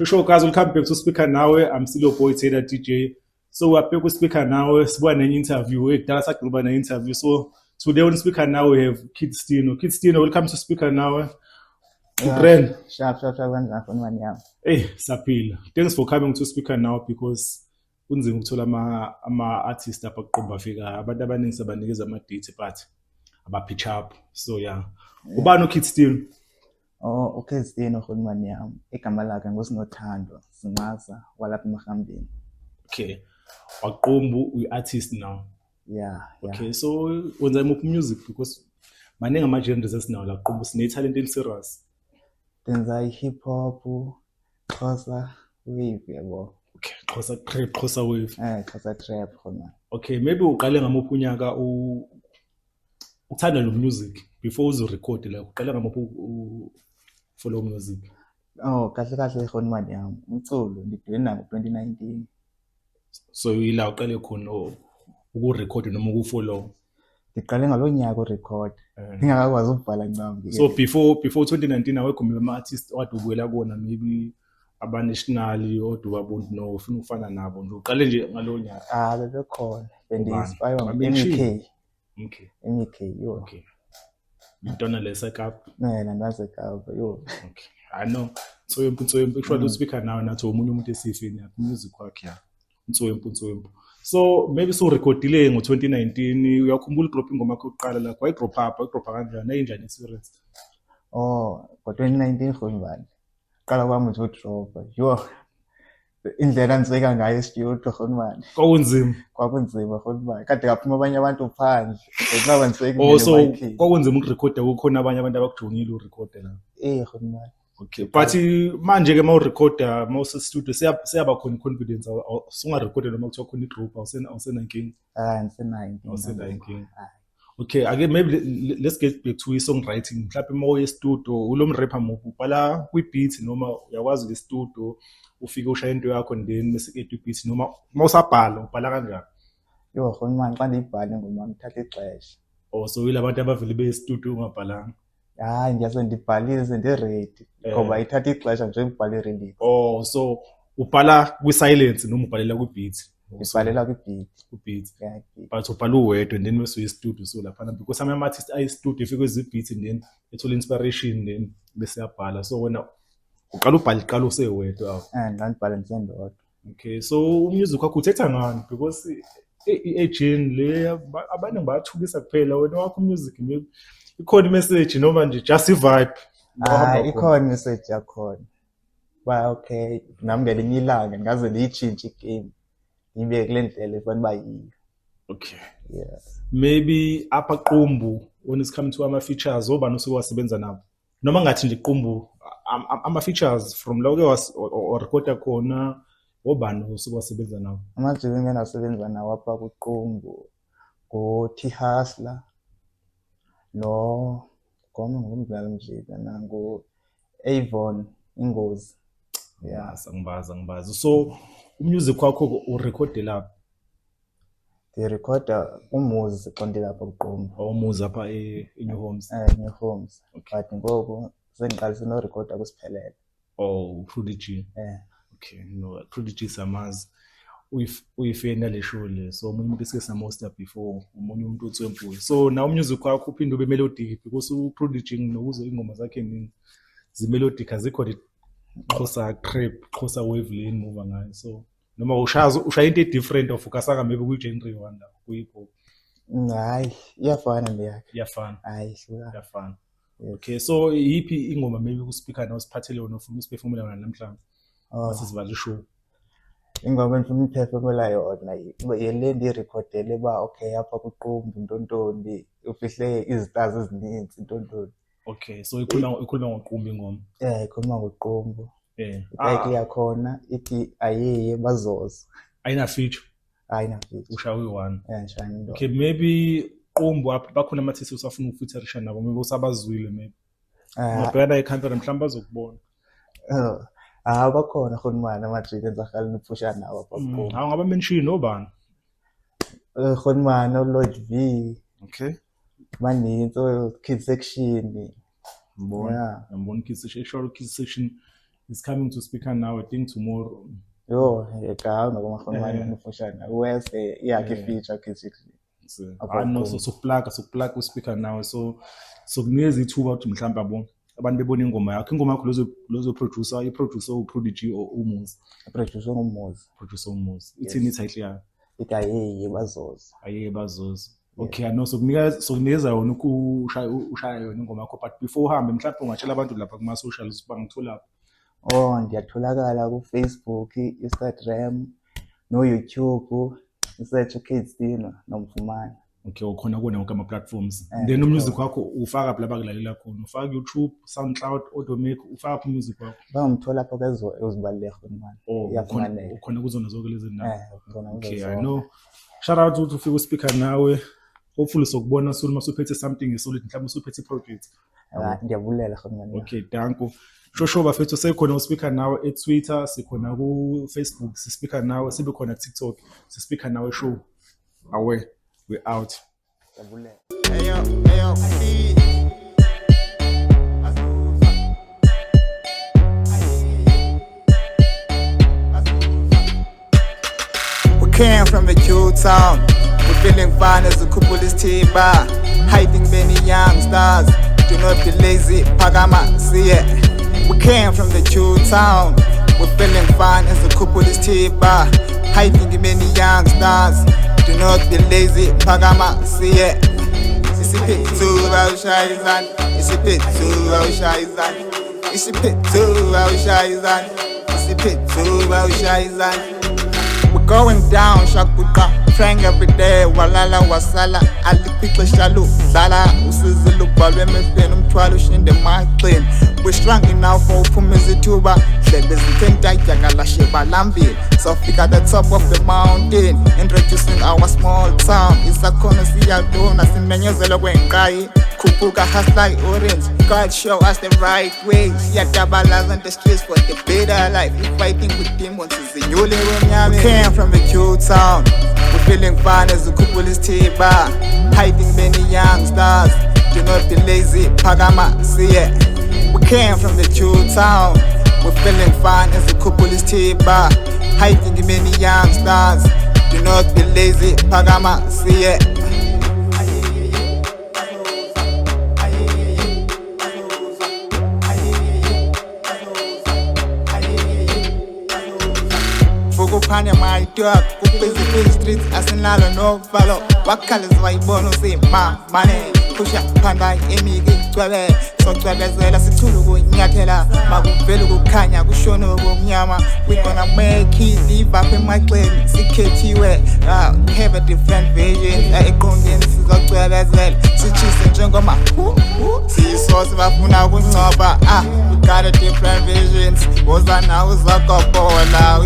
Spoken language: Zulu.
Shosho guys, welcome back to Speaker Nawe. I'm still your boy Taylor DJ. So we're back with Speaker Nawe. Sibuka an interview. Dala sakuba na interview. So today on Speaker Nawe we have Kid Stino. Kid Stino, welcome to Speaker Nawe. Sharp, kanjani mfana yami? Hey, Sapila. Thanks for coming to Speaker Now because kunzima ukuthola ama artists apha kuqomba fika abantu abaningi sabanikeza ama date but aba pitch up. So yeah. Ubani Kid Stino? Ukhezdino khulumani yami. Igama lakhe ngosinothando, Sinqasa walapha eMahambeni. Okay. Waqombu uyi-artist now. Yeah. Okay, so wenza imuphi music because maningi ama genres esinawo la qombu sine talent in serious. Denza hip hop, Xhosa wave yabo. Okay, Xhosa wave. Xhosa trap khona. Okay, maybe uqale ngamuphi unyaka uthanda lo music before uzo record la uqale ngamuphi follow music. Kahle khulumani yami. Umculo ngidwena ngo-2019. So yila uqale khona uku-record noma uku-follow. Ngiqale ngalonyaka urecord. Ngingakwazi ukubhala ncambi. So before 2019 awekho ama artists wadubuyela kona maybe aba-national oduba bontu no ufuna ukufana nabo nje uqale nje ngalonyaka. Bebekhona. Bendi-inspire nge-MK. MK yo. Okay. Mntwana leSekapa. NaseKapa yo. Okay. I know. Nsoyempu actually Speaker Now nathi omunye umuntu esifini yaphi music wakhe ya. Nsoyempu. So maybe so recordile ngo-2019 uyakhumbula drop ingoma yakho yokuqala la kwayi drop kanjani ayinjani experience? Ngo-2019 khulumani. Qala kwami nje udrop. Yo. Indlela niseka ngayo e-studio khulumani. Kwakunzima khulumani. Kade kaphuma abanye abantu phandle. Ngaba niseki so kwakunzima ukurecorda kukhona abanye abantu abakujongile urecorda la. Khulumani. Okay, but manje ke mawurecorda mawuse studio siyaba khona confidence sungarecorda noma kuthiwa khona i-drop awusenankinga. Awusenankinga. Okay, again maybe let's get back to songwriting. Mhlawumbe mawu e-studio ulo mrapper muphi ubhala kwi-beat noma uyakwazi nge-studio ufike ushaya into yakho then bese ke beat noma mawusabhala ubhala kanjani? Yo khulumani xa ndiyibhale ngoma ngithatha ixesha. So yila abantu abavele be-studio ungabhalanga. Hayi ngiyase ndibhalise ndi-ready ngoba ithatha ixesha nje ngibhale i-release. So ubhala kwi-silence noma ubhalela kwi-beat? Ngibhalela kwi-beat. Yeah, but ubhala uwedwa and then bese uyi-studio so laphana because ama artists ayi-studio efike kwizi-beat and then ethola inspiration then bese yabhala so wena uqala ubhala usewedwa. Ngibhala ngisendodwa. Okay, so umusic wakho uthetha ngani because i-agent le abaningi bayathukisa kuphela wena wakho music maybe ikhona i-message noma nje just i-vibe? Ikhona i-message yakhona. Okay, nami ngelinye ilanga ngaze liyitshintshe igame. Ngibe kule ndlela efana ba yiyo. Okay. Yeah. Maybe apha qumbu when it's come to ama-features obani osuke wasebenza nabo noma ngathi nje qumbu ama-features from la uke warecorda khona obani osuke wasebenza nabo? Amajiki engasebenza nawo apha kuqumbu ngo-T-Hustler no ngomdlalo nje nangu-Avon Ingozi. Yeah, sangibaza. So umusic wakho urecorde lapha? Ndirecorda umuzi qonde lapha kuqumbu. Umuzi apha e-New Homes? New Homes. Okay. But ngoku sengiqalise norecorda kusiphelele. Prodigy. Okay, no, Prodigy samazi. Uyifena le show le so omunye umuntu esike samosta before omunye umuntu othwempuwe so now music wakho uphinde ube melodic because u-Prodigy nokuzo ingoma zakhe ningi zi-melodic azikho Xhosa trap Xhosa wave lane move ngayo so noma ushaya into different of ukasaka maybe kwi-genre one la kwi-hip hop? Hayi iyafana leyakhe. Iyafana. Hayi iyafana. Okay, so yipi ingoma maybe ku-speaker now siphathele yona ufuna usiphefumula ngani namhlanje masisivala ishow? Ingoma engifuna ukuphefumula yona yele ndiyirecordele ba okay apha kuqumbu Ntontoni ufihle izitars ezininzi Ntontoni. Okay, so ikhuluma ngoqumbu ingoma? Ikhuluma ngoqumbu. Ititle yakhona ithi ayeye bazoza. Ayina feature? Ayina feature. Ushawe one? Ngishayini. Okay, maybe qumbu apha bakhona amathisi usafuna ukufeatureisha nabo maybe usabazwile maybe ngabhekana ekhantara mhlawumbe bazokubona. Bakhona khulumani amajiki enzakhali nipusha nawo apha kuqumbu. Ngaba mention obani? Khulumani Lord V. Okay. Manitso Kids Section. Ngibona Kids Section. Kids Section It's coming to Speaker Now, I think tomorrow. Yo, eka ngoma khona manje ufushana. West yakhe feature K60. I know so plug uSpeaker Now so kunikeza ithuba ukuthi mhlawumbe yabo abantu bebona ingoma yakho lozo producer i-producer uProdigy or uMuzi. Producer uMuzi. Ithini title yakho? Ayeye bazoza. Ayeye bazoza. Okay, I know so kunikeza yona ushaya yona ingoma yakho, but before uhambe mhlawumbe ungatshela abantu lapha kuma socials bangithola. Ndiyatholakala ku Facebook, Instagram, no YouTube, search Kidsdino nomfumana. Okay, ukhona kuona wonke ama platforms. Then umusic wakho ufaka lapha bakulalela khona. Ufaka YouTube, SoundCloud, Audiomack, ufaka umusic wakho. Bangimthola lapha kezozibaleka khona manje. Yafanele. Ukhona kuzona zonke lezi ndawo. Okay, I know. Shout out to ufika uSpeaker Nawe. Hopefully sokubona soon masuphethe something solid, mhlawumbe usuphethe project. Ngiyabulela khona manje. Okay, danko. Shosho bafethu sekhona uSpeaker Nawe eTwitter, sikhona ku Facebook, siSpeaker Nawe, sibe khona TikTok, siSpeaker Nawe show. Away, we out. Ayo. We came from the Q town. We're feeling fine as a couple is T-bar. Hiding many young stars. Do not be lazy, Pagama, see it. We came from the Q town. We're feeling fine as a couple is T-bar. Hiding many young stars. Do not be lazy, Pagama, see it. It's a bit too Shizan. It's a bit too Shizan. It's a bit too Shizan. It's a bit too Shizan. We're going down, Shakuka. Praying every day, walala wasala. Alipikla shalu, zala. Usizilu balwe meflen umthwalo shinde maqin. We're strong enough for Pumizituba. Hlebezintenta yakala sheba lambil. So pick at the top of the mountain, introducing our small town. Isakhona siyadona simenyezela kwenqayi. Kupuka has like orange. God show us the right way. Siyadabalaza on the streets for the better life. We're fighting with demons. We came from the Q town. We're feeling fine as a couple is T-bar. Hiding many young stars. Do not be lazy, Pagama, see it. We came from the Q town. We're feeling fine as a couple is T-bar. Hiding many young stars. Do not be lazy, Pagama, see it. Kukhanya my dog, busy streets, asinalo no follow. Wakales wayibono si money. Pusha panda emigi gcwele. So gcwelezela sithulu kunyathela. Makuvela ukukhanya kushona okumnyama. We gonna make it live up emaqeni sikhethiwe. Have a different vision. Eqongeni sizogcwelezela. Sichise njengoma. Sisosi bafuna kuncoba. We got a different visions. Woza nawe uzakophola.